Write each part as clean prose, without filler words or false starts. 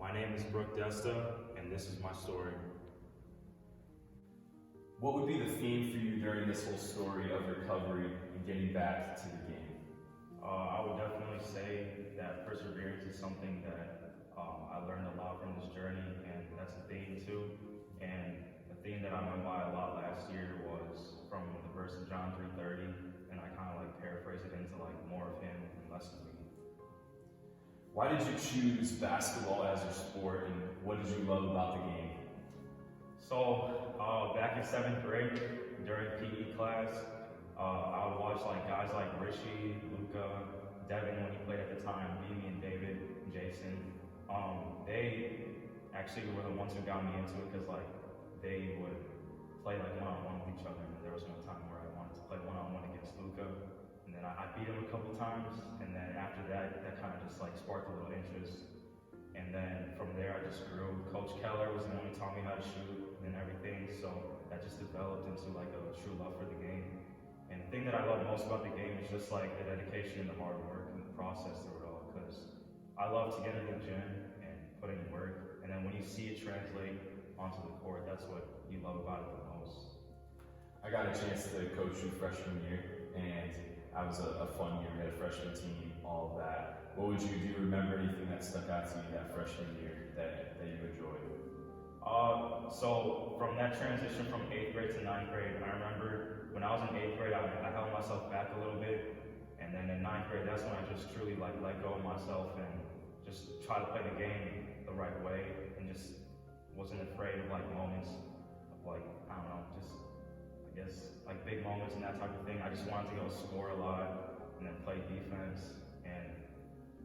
My name is Bruk Desta, and this is my story. What would be the theme for you during this whole story of recovery and getting back to the game? I would definitely say that perseverance is something that I learned a lot from this journey, and that's a theme too. And the theme that I went by a lot last year was from the verse of John 3:30, and I kind of like paraphrase it into like more of him and less of me. Why did you choose basketball as your sport, and what did you love about the game? So back in 7th grade, during PE class, I would watch like guys like Rishi, Luca, Devin when he played at the time, Mimi and David, Jason. They actually were the ones who got me into it because like they would play like one-on-one with each other. And there was one time where I wanted to play one-on-one against Luca, and then I beat him a couple times. And then after that, that kind of just like sparked a little interest. And then from there, I just grew. Coach Keller was the one who taught me how to shoot and everything, so that just developed into like a true love for the game. And the thing that I love most about the game is just like the dedication and the hard work and the process through it all, because I love to get in the gym and put in work, and then when you see it translate onto the court, that's what you love about it the most. I got a chance to coach you freshman year, and I was a fun year. We had a freshman team, all of that. What would you do? Remember anything that stuck out to you that freshman year that you enjoyed? So from that transition from 8th grade to 9th grade, I remember when I was in 8th grade, I held myself back a little bit, and then in 9th grade, that's when I just truly like let go of myself and just try to play the game the right way, and just wasn't afraid of like moments of like, I don't know, just I guess like big moments and that type of thing. I just wanted to go score a lot and then play defense, and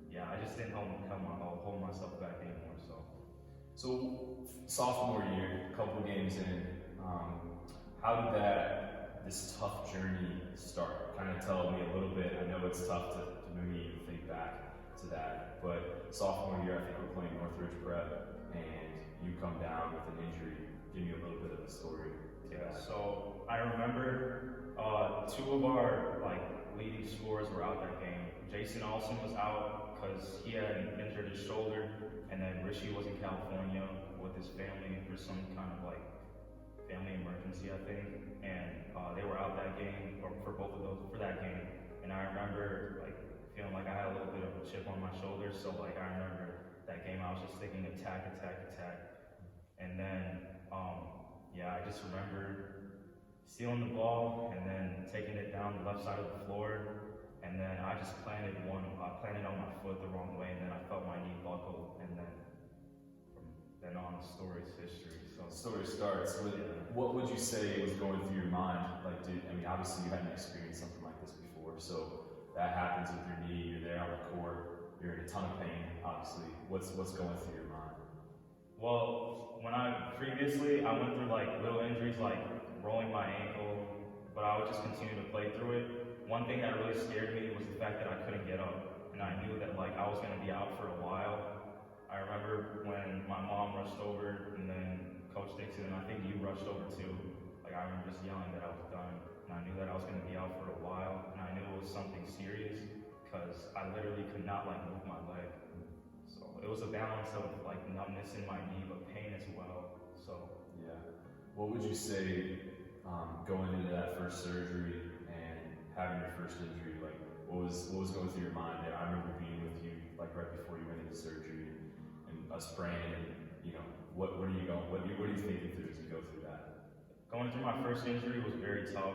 yeah, I just didn't hold myself back anymore. So sophomore year, a couple games in, how did this tough journey start? Kind of tell me a little bit. I know it's tough to maybe even think back to that, but sophomore year, I think we're playing Northridge Prep, and you come down with an injury. Give me a little bit of the story. Yeah, so I remember two of our like leading scorers were out that game. Jason Olsen was out because he had injured his shoulder, and then Rishi was in California with his family for some kind of like family emergency, I think. And they were out that game, or for both of those, for that game. And I remember like feeling like I had a little bit of a chip on my shoulder. So like I remember that game, I was just thinking attack. And then I just remember stealing the ball and then taking it down the left side of the floor. And then I just planted on my foot the wrong way, and then I felt my knee buckle, and then from then on, the story's history. So the story starts with, what would you say was going through your mind? Like, obviously you hadn't experienced something like this before, so that happens with your knee, you're there on the court, you're in a ton of pain, obviously. What's going through your mind? Well, previously, I went through like little injuries, like rolling my ankle, but I would just continue to play through it. One thing that really scared me was the fact that I couldn't get up, and I knew that like I was going to be out for a while. I remember when my mom rushed over, and then Coach Dixon, and I think you rushed over too. Like I remember just yelling that I was done, and I knew that I was going to be out for a while, and I knew it was something serious because I literally could not like move my leg. So it was a balance of like numbness in my knee, but pain as well. So yeah, what would you say going into that first surgery? Having your first injury, like what was going through your mind there? I remember being with you like right before you went into surgery and us praying, and what are you thinking through as you go through that? Going through my first injury was very tough.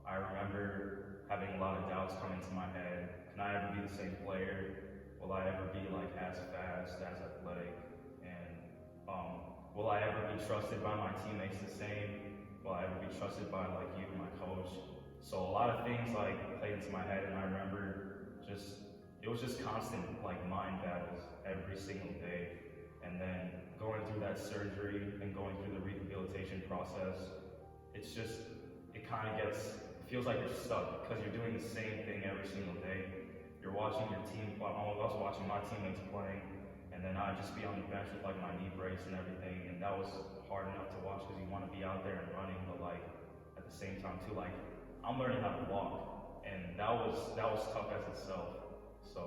I remember having a lot of doubts come into my head. Can I ever be the same player? Will I ever be like as fast, as athletic? And will I ever be trusted by my teammates the same? Will I ever be trusted by like you, my coach? So a lot of things like played into my head, and I remember it was just constant like mind battles every single day. And then going through that surgery and going through the rehabilitation process, it feels like you're stuck because you're doing the same thing every single day. You're watching your team, I was watching my teammates playing, and then I'd just be on the bench with like my knee brace and everything, and that was hard enough to watch because you want to be out there and running, but like at the same time too, like I'm learning how to walk, and that was tough as itself. So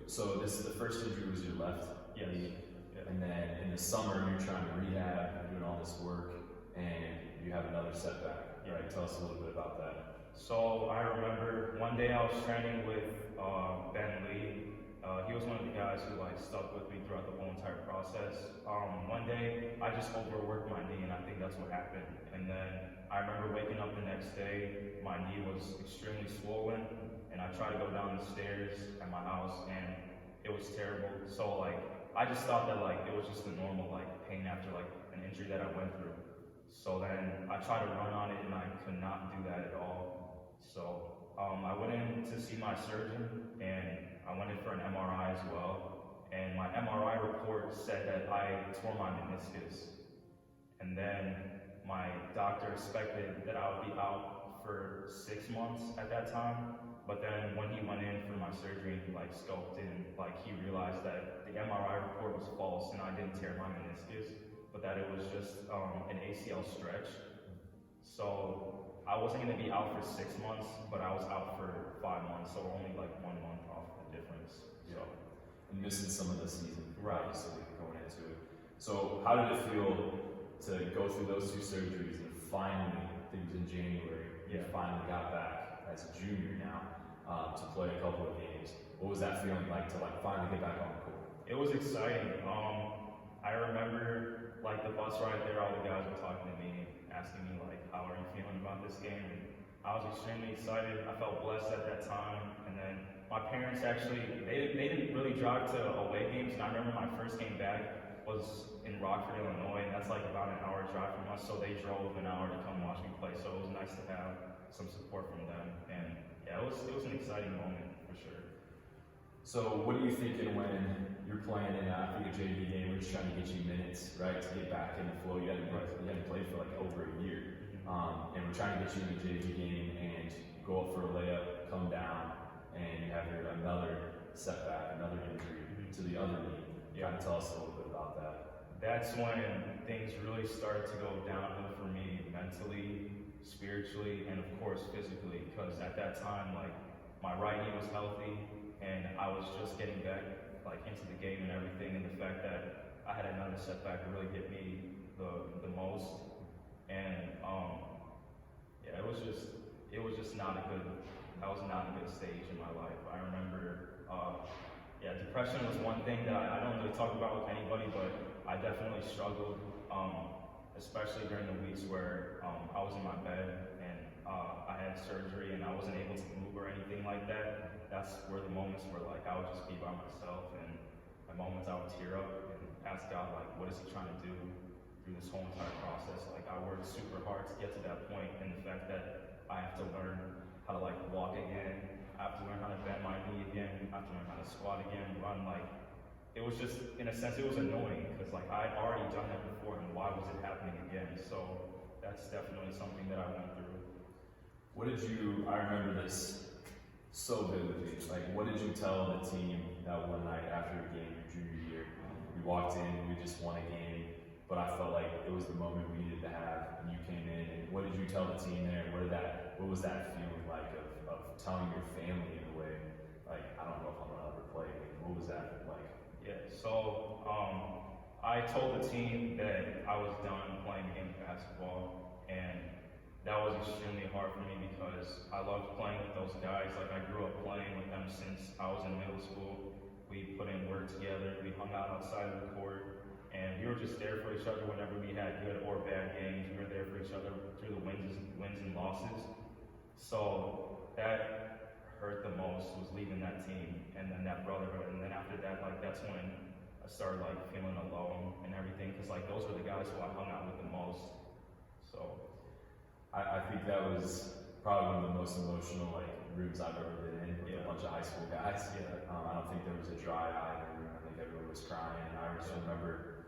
So this is the first injury was your left Yes. knee, Yeah. and then in the summer you're trying to rehab, doing all this work, and you have another setback. Yeah. Right? Tell us a little bit about that. So I remember one day I was training with Ben Lee. He was one of the guys who like stuck with me throughout the whole entire process. One day I just overworked my knee, and I think that's what happened. And then I remember waking up the next day, my knee was extremely swollen, and I tried to go down the stairs at my house, and it was terrible. So like I just thought that like it was just a normal like pain after like an injury that I went through. So then I tried to run on it, and I could not do that at all. So I went in to see my surgeon, and I went in for an MRI as well. And my MRI report said that I tore my meniscus. And then my doctor expected that I would be out for 6 months at that time. But then when he went in for my surgery and he like scoped in, like he realized that the MRI report was false and I didn't tear my meniscus, but that it was just an ACL stretch. So I wasn't going to be out for 6 months, but I was out for 5 months, so only like 1 month off the difference. So, And missing some of the season, Right. obviously, going into it. So how did it feel to go through those two surgeries and finally, I think it was in January, you Yeah. finally got back as a junior now to play a couple of games. What was that feeling like to like finally get back on the court? it was exciting. I remember like the bus ride there, all the guys were talking to me, asking me like, how are you feeling about this game? And I was extremely excited. I felt blessed at that time. And then my parents actually, they didn't really drive to away games. And I remember my first game back was in Rockford, Illinois, and that's like about an hour drive from us. So they drove an hour to come watch me play. So it was nice to have some support from them. And yeah, it was an exciting moment for sure. So what are you thinking when you're playing in, I think, a JV game? We're just trying to get you minutes, right, to get back in the flow. You hadn't played for like over a year. And we're trying to get you in a JV game and go up for a layup, come down, and you have another setback, another injury to the other knee. Kind of tell us a little bit about that. That's when things really started to go downhill for me mentally, spiritually, and of course physically, because at that time, like, my right knee was healthy, and I was just getting back like into the game and everything, and the fact that I had another setback really hit me the most. And yeah, it was just not a good, that was not a good stage in my life. I remember, yeah, depression was one thing that I don't really talk about with anybody, but I definitely struggled, especially during the weeks where I was in my bed and I had surgery and I wasn't able to move or anything like that. That's where the moments where like I would just be by myself, and the moments I would tear up and ask God, like, what is he trying to do through this whole entire process? Like, I worked super hard to get to that point, and the fact that I have to learn how to like walk again, I have to learn how to bend my knee again, I have to learn how to squat again, run, like, it was just, in a sense, it was annoying, because like I had already done that before, and why was it happening again? So that's definitely something that I went through. What did you, I remember this so vividly, like what did you tell the team that one night after a game your junior year? We walked in, we just won a game, but I felt like it was the moment we needed to have, and you came in, and what did you tell the team there? What was that feeling like of telling your family in a way, like, I don't know if I'm gonna ever play again? What was that like? Yeah, so I told the team that I was done playing the game of basketball, and that was extremely hard for me because I loved playing with those guys. Like, I grew up playing with them since I was in middle school. We put in work together, we hung out outside of the court, and we were just there for each other whenever we had good or bad games. We were there for each other through the wins and losses. So that hurt the most, was leaving that team and then that brotherhood. And then after that, like, that's when I started like feeling alone and everything, because like those were the guys who I hung out with the most. So I think that was probably one of the most emotional like rooms I've ever been in with a bunch of high school guys. Yeah. I don't think there was a dry eye in the room. I think everyone was crying, and I just remember,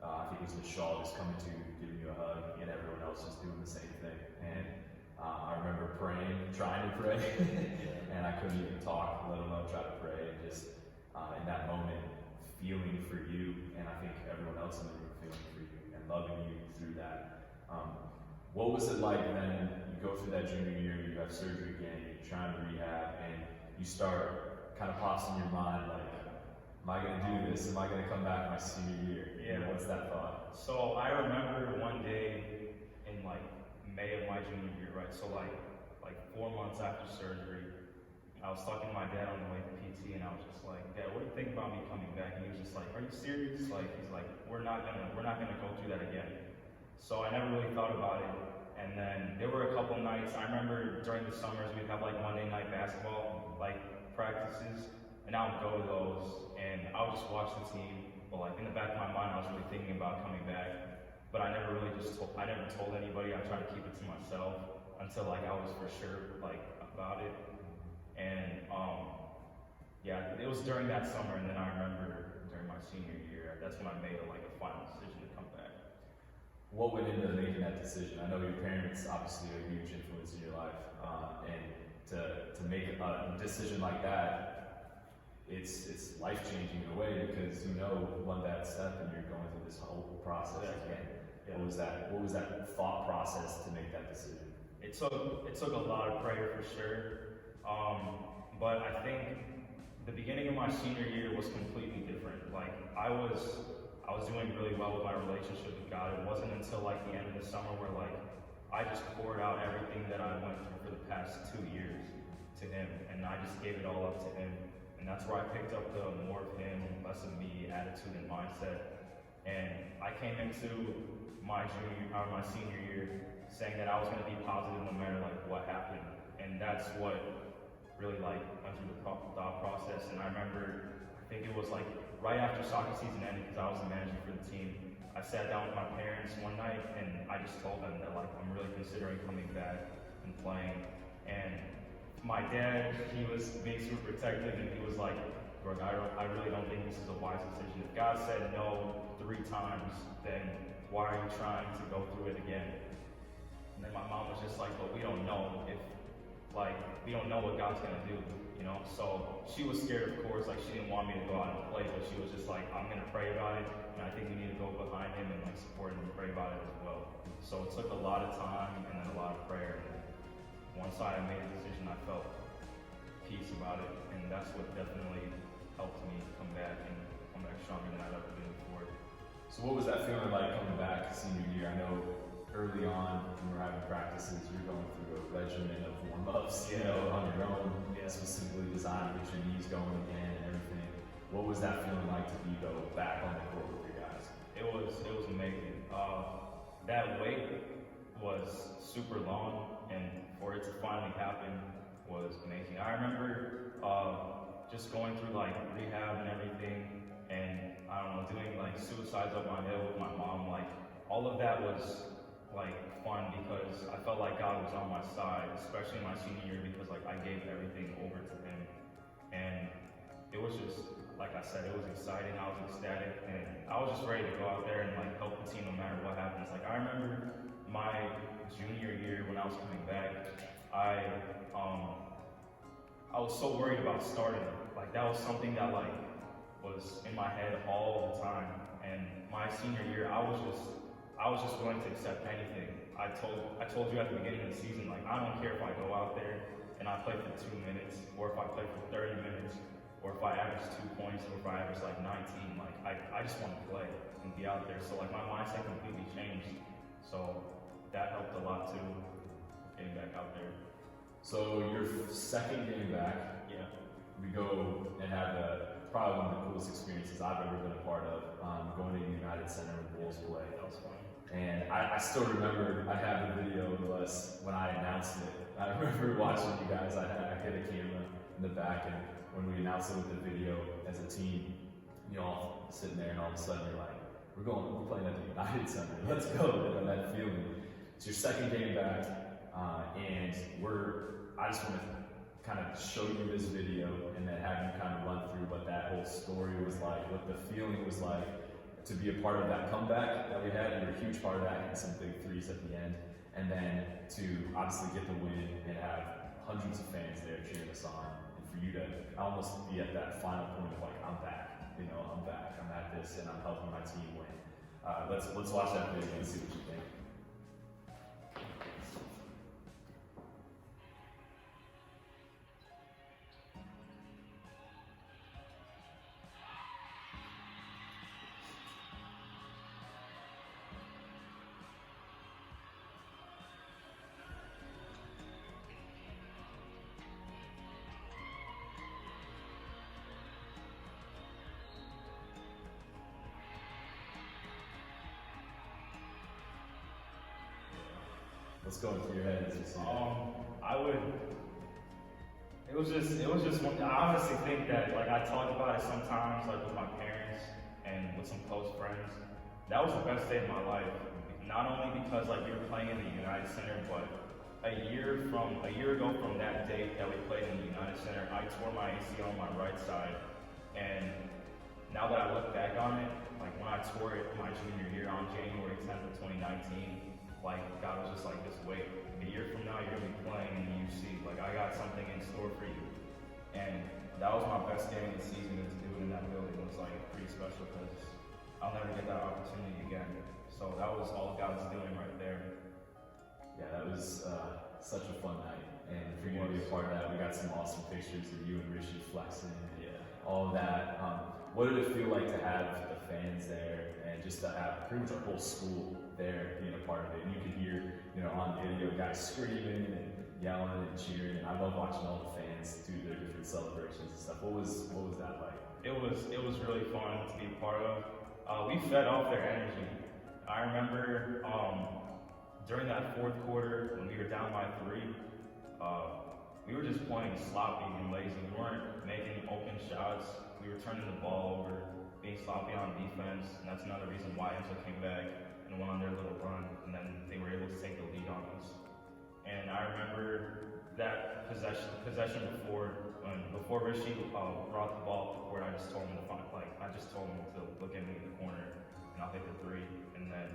I think it was Michelle just coming to giving you a hug, and everyone else just doing the same thing. And I remember praying, trying to pray, and I couldn't even talk, let alone try to pray. And just in that moment, feeling for you, and I think everyone else in the room feeling for you and loving you through that. What was it like then? You go through that junior year, you have surgery again, you're trying to rehab, and you start kind of pops in your mind, like, am I going to do this? Am I going to come back my senior year? Yeah. What's that thought? So I remember one day in like May of my junior year, right? So like 4 months after surgery, I was talking to my dad on the way to PT, and I was just like, Dad, what do you think about me coming back? And he was just like, Are you serious? Like, he's like, we're not gonna go through that again. So I never really thought about it. And then there were a couple nights, I remember during the summers, we'd have like Monday night basketball, like practices, and I would go to those, and I would just watch the team. But like in the back of my mind, I was really thinking about coming back. But I never really I never told anybody. I tried to keep it to myself until like I was for sure like about it. And yeah, it was during that summer, and then I remember during my senior year, that's when I made like a final decision to come back. What went into making that decision? I know your parents obviously are a huge influence in your life, and to make a decision like that, it's life changing in a way, because you know one bad step and you're going through this whole process again. Yeah. What was that thought process to make that decision? It took a lot of prayer for sure, but I think the beginning of my senior year was completely different. Like I was doing really well with my relationship with God. It wasn't until like the end of the summer where like I just poured out everything that I went through for the past 2 years to Him, and I just gave it all up to Him. And that's where I picked up the more of Him, less of me attitude and mindset. And I came into my senior year saying that I was going to be positive no matter like what happened. And that's what really like went through the thought process. And I remember, I think it was like right after soccer season ended, because I was the manager for the team, I sat down with my parents one night and I just told them that like I'm really considering coming back and playing. And my dad, he was being super protective, and he was like, Bruk, I really don't think this is a wise decision. If God said no 3 times, then why are you trying to go through it again? And then my mom was just like, but we don't know we don't know what God's gonna do, you know? So she was scared, of course, like she didn't want me to go out and play, but she was just like, I'm gonna pray about it, and I think we need to go behind Him and like support Him and pray about it as well. So it took a lot of time and then a lot of prayer. Once I made a decision, I felt peace about it, and that's what definitely helped me come back stronger than I've ever been before. So what was that feeling like coming back senior year? I know early on when we're having practices, you're going through a regimen of warm-ups, you know, on your own, specifically designed to get your knees going again and everything. What was that feeling like to be back on the court with your guys? It was amazing. That wait was super long, and for it to finally happen was amazing. I remember just going through like rehab and everything, and I don't know, doing like suicides up my hill with my mom. Like all of that was like fun, because I felt like God was on my side, especially in my senior year, because like I gave everything over to Him. And it was just, like I said, it was exciting. I was ecstatic, and I was just ready to go out there and like help the team no matter what happens. Like I remember my junior year when I was coming back, I was so worried about starting. Like that was something that like was in my head all the time. And my senior year, I was just willing to accept anything. I told you at the beginning of the season, like I don't care if I go out there and I play for 2 minutes, or if I play for 30 minutes, or if I average 2 points, or if I average like 19. Like I just want to play and be out there. So like my mindset completely changed. So that helped a lot too, getting back out there. So your second game back, we go and have probably one of the coolest experiences I've ever been a part of, going to United Center with Bulls play. That was fun. And I still remember, I have the video of us when I announced it. I remember watching you guys, I hit a camera in the back, and when we announced it with the video as a team, you all sitting there, and all of a sudden you're like, we're playing at the United Center, let's go, you know, that feeling. It's your second game back, and I just want to kind of show you this video and then have you kind of run through what that whole story was like, what the feeling was like to be a part of that comeback that we had. You were a huge part of that, and some big threes at the end, and then to obviously get the win and have hundreds of fans there cheering us on, and for you to almost be at that final point of like, I'm back, you know, I'm back, I'm at this, and I'm helping my team win. Let's watch that video and see what you think. What's going through your head as you see that? I would. It was just one. I honestly think that like I talk about it sometimes, like with my parents and with some close friends. That was the best day of my life. Not only because like we were playing in the United Center, but a year ago from that date that we played in the United Center, I tore my ACL on my right side, and now that I look back on it, like when I tore it my junior year on January 10th of 2019, like God was just like, just wait. A year from now, you're gonna be playing in the UC. Like I got something in store for you, and that was my best game of the season. And to do it in that building was like pretty special because I'll never get that opportunity again. So that was all God's doing right there. Yeah, that was such a fun night, and for you to be a part of that, we got some awesome pictures of you and Rishi flexing, and all of that. What did it feel like to have the fans there, and just to have pretty much our whole school there being a part of it? And you could hear, on video, guys screaming and yelling and cheering. And I love watching all the fans do their different celebrations and stuff. What was that like? It was really fun to be a part of. We fed off their energy. I remember during that fourth quarter when we were down by 3, we were just playing sloppy and lazy. We weren't making open shots. We were turning the ball over, being sloppy on defense, and that's another reason why Enzo came back and went on their little run, and then they were able to take the lead on us. And I remember that possession before Rishi brought the ball up the court, I just told him to look at me in the corner, and I'll hit the 3, and then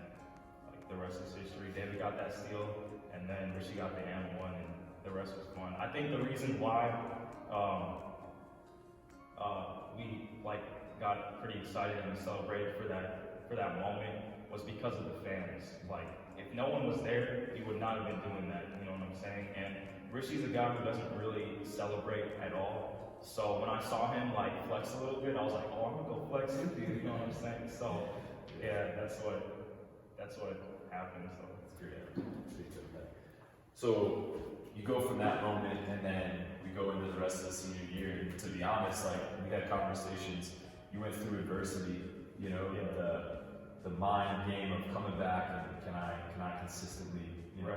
the rest is history. David got that steal, and then Rishi got the and 1, and the rest was fun. I think the reason why we got pretty excited and celebrated for that moment was because of the fans. Like, if no one was there, we would not have been doing that. You know what I'm saying? And Rishi's a guy who doesn't really celebrate at all. So when I saw him flex a little bit, I was like, oh, I'm gonna go flex with you. You know what I'm saying? So yeah, that's what happened. So it's great. So you go from that moment, and then we go into the rest of the senior year. And to be honest, we had conversations. You went through adversity, the mind game of coming back and can I consistently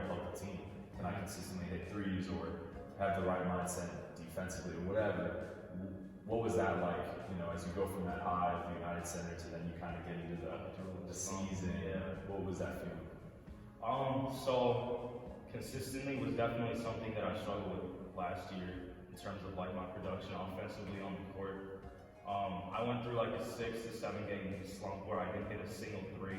help the team? Can I consistently hit threes or have the right mindset defensively or whatever? What was that like? As you go from that high of the United Center to then you kind of get into the season. What was that feeling? So consistently was definitely something that I struggled with last year in terms of my production offensively on the court. I went through a 6 to 7 game slump where I didn't hit a single 3,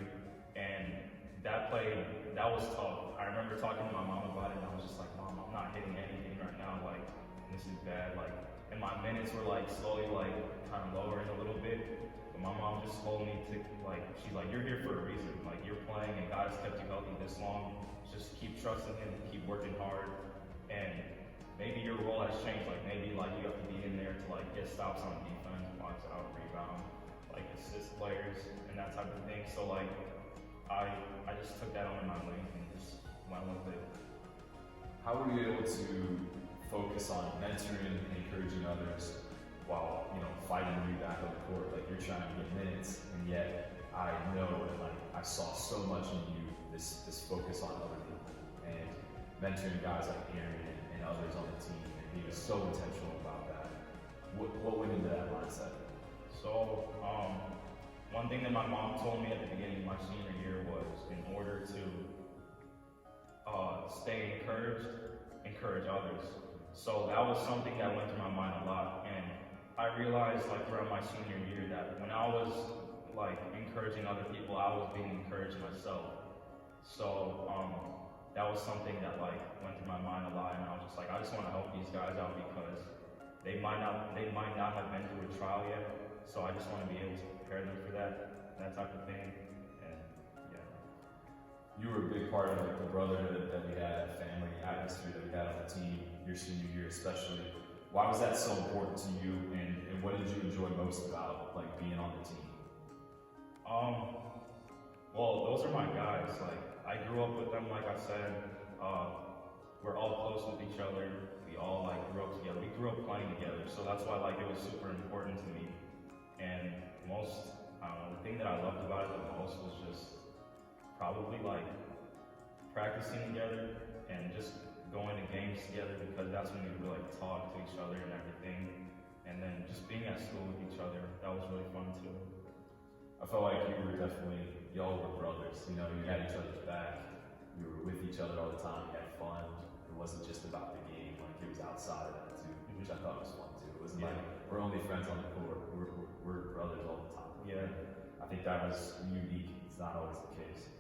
and that was tough. I remember talking to my mom about it, and I was just like, Mom, I'm not hitting anything right now. This is bad. And my minutes were slowly kind of lowering a little bit. But my mom just told me to she's like, you're here for a reason. You're playing, and God has kept you healthy this long. Just keep trusting Him, keep working hard, and maybe your role has changed. Maybe you have to be in there to get stops on defense, box out, rebound, assist players, and that type of thing. So I just took that under my wing and just went with it. How were you able to focus on mentoring and encouraging others while fighting you back on the court? You're trying to get minutes, and yet I know that I saw so much in you, this focus on other people and mentoring guys like Aaron and others on the team, and being so intentional about that. What went into that mindset? So one thing that my mom told me at the beginning of my senior year was, in order to stay encouraged, encourage others. So that was something that went through my mind a lot, and I realized throughout my senior year that when I was encouraging other people, I was being encouraged myself. So that was something that went through my mind a lot, and I was just I just want to help these guys out because they might not have been through a trial yet. So I just want to be able to prepare them for that type of thing. And yeah. You were a big part of the brotherhood that we had, the family atmosphere that we had on the team, your senior year especially. Why was that so important to you, and what did you enjoy most about being on the team? Well, those are my guys. I grew up with them, like I said. We're all close with each other. We all grew up together. We grew up playing together, so that's why it was super important to me. And the thing that I loved about it the most was just probably practicing together and just going to games together because that's when we would like talk to each other and everything. And then just being at school with each other, that was really fun too. I felt like you were definitely, y'all were brothers. You know, you had each other's back. You were with each other all the time. You had fun. It wasn't just about the game. Like it was outside of that too, which I thought was fun too. It wasn't like we're only friends on the court. We're brothers all the time. Yeah. I think that was unique. It's not always the case.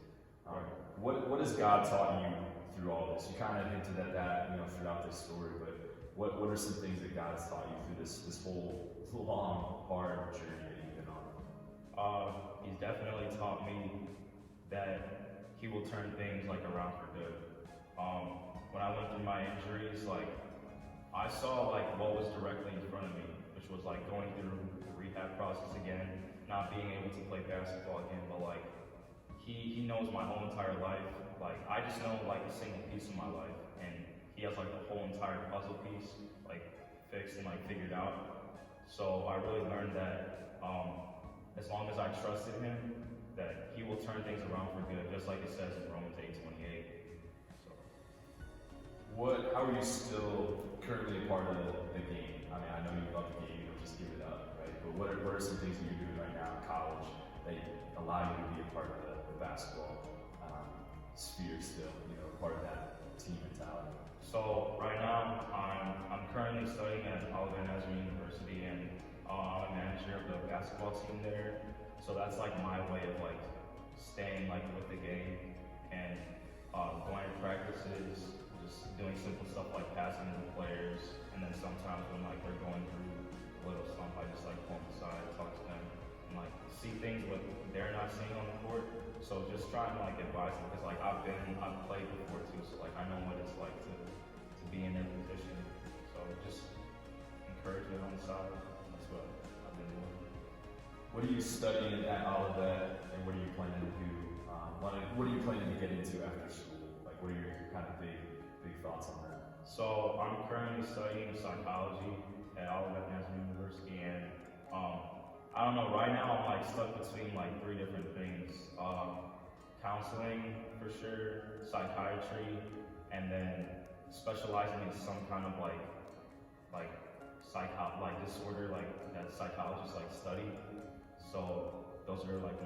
What has God taught you through all this? You kind of hinted at that, throughout this story. But what are some things that God has taught you through this whole long, hard journey that you've been on? He's definitely taught me that he will turn things like around for good. When I went through my injuries, like I saw like what was directly in front of me, which was like going through the rehab process again, not being able to play basketball again, but like he knows my whole entire life. Like I just know like a single piece of my life, and he has like the whole entire puzzle piece like fixed and like figured out. So I really learned that as long as I trusted him, that he will turn things around for good, just like it says in Romans 8:28. So. How are you still currently a part of the game? I mean, I know you love the game, you don't just give it up, right? But what are some things that you're doing right now in college that allow you to be a part of the basketball sphere still, part of that team mentality? So right now, I'm currently studying at Journey-University, and I'm a manager of the basketball team there. So that's like my way of like staying like with the game and going to practices, just doing simple stuff like passing to the players, and then sometimes when like they're going through a little slump, I just like pull them aside, talk to them, and like see things what they're not seeing on the court. So just trying to like advise them because like I've played before too, so like I know what it's like to be in their position. So just encouragement on the side. That's what I've been doing. What are you studying at Olivet, and what are you planning to do? What are you planning to get into after school? Like, what are your kind of big thoughts on that? So I'm currently studying psychology at Olivet University, and I don't know. Right now I'm like stuck between like 3 different things: counseling for sure, psychiatry, and then specializing in some kind of like disorder like that psychologists like study. So those are like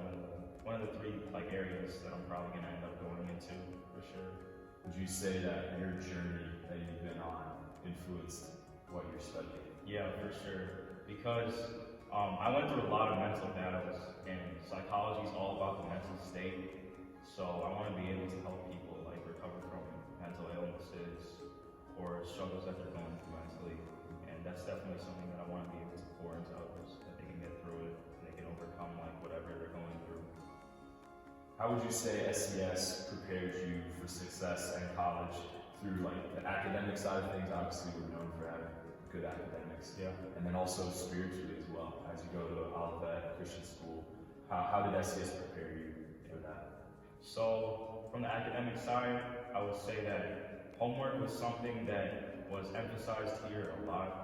one of the 3 like areas that I'm probably gonna end up going into for sure. Would you say that your journey that you've been on influenced what you're studying? Yeah, for sure. Because I went through a lot of mental battles, and psychology is all about the mental state. So I want to be able to help people like recover from mental illnesses or struggles that they're going through mentally. And that's definitely something that I want to be able to pour into others, that they can get through it and they can overcome like whatever they're going through. How would you say SES prepared you for success in college through like the academic side of things? Obviously, we're known for having good academics. Yeah. And then also spiritually as well. As you go to Olivet Christian School, how did SES prepare you for that? So from the academic side, I would say that homework was something that was emphasized here a lot.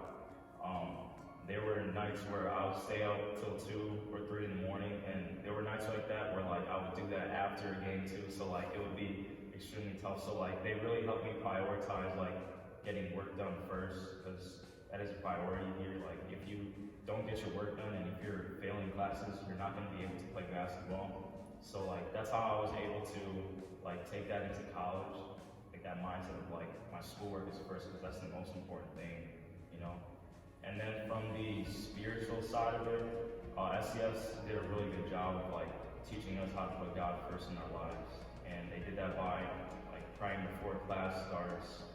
There were nights where I would stay up till 2 or 3 in the morning, and there were nights like that where like I would do that after a game too. So like it would be extremely tough. So like they really helped me prioritize like getting work done first, because that is a priority here. Like if you don't get your work done and if you're failing classes, you're not going to be able to play basketball. So like that's how I was able to like take that into college, like that mindset of like my schoolwork is first because that's the most important thing, And then from the spiritual side of it, SES did a really good job of like teaching us how to put God first in our lives, and they did that by like praying before class starts,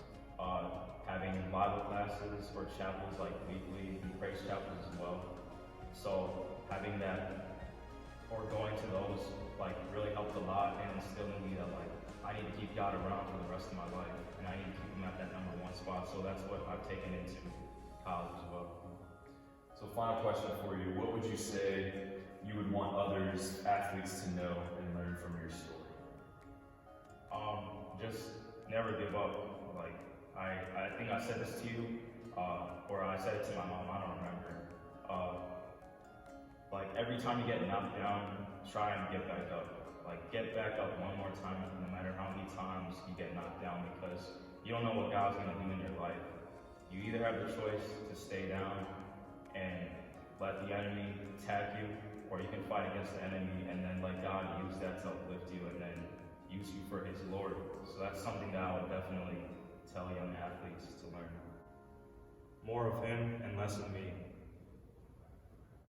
having Bible classes or chapels like weekly, and praise chapels as well. So having that or going to those like really helped a lot and instilling me that like I need to keep God around for the rest of my life, and I need to keep him at that number 1 spot. So that's what I've taken into college as well. So final question for you, what would you say you would want athletes to know and learn from your story? Just never give up. Like I think I said this to you, or I said it to my mom, I don't remember. Like every time you get knocked down, try and get back up. Like, get back up one more time, no matter how many times you get knocked down, because you don't know what God's gonna do in your life. You either have the choice to stay down and let the enemy attack you, or you can fight against the enemy and then let God use that to uplift you and then use you for his glory. So that's something that I would definitely tell young athletes to learn. More of him and less of me.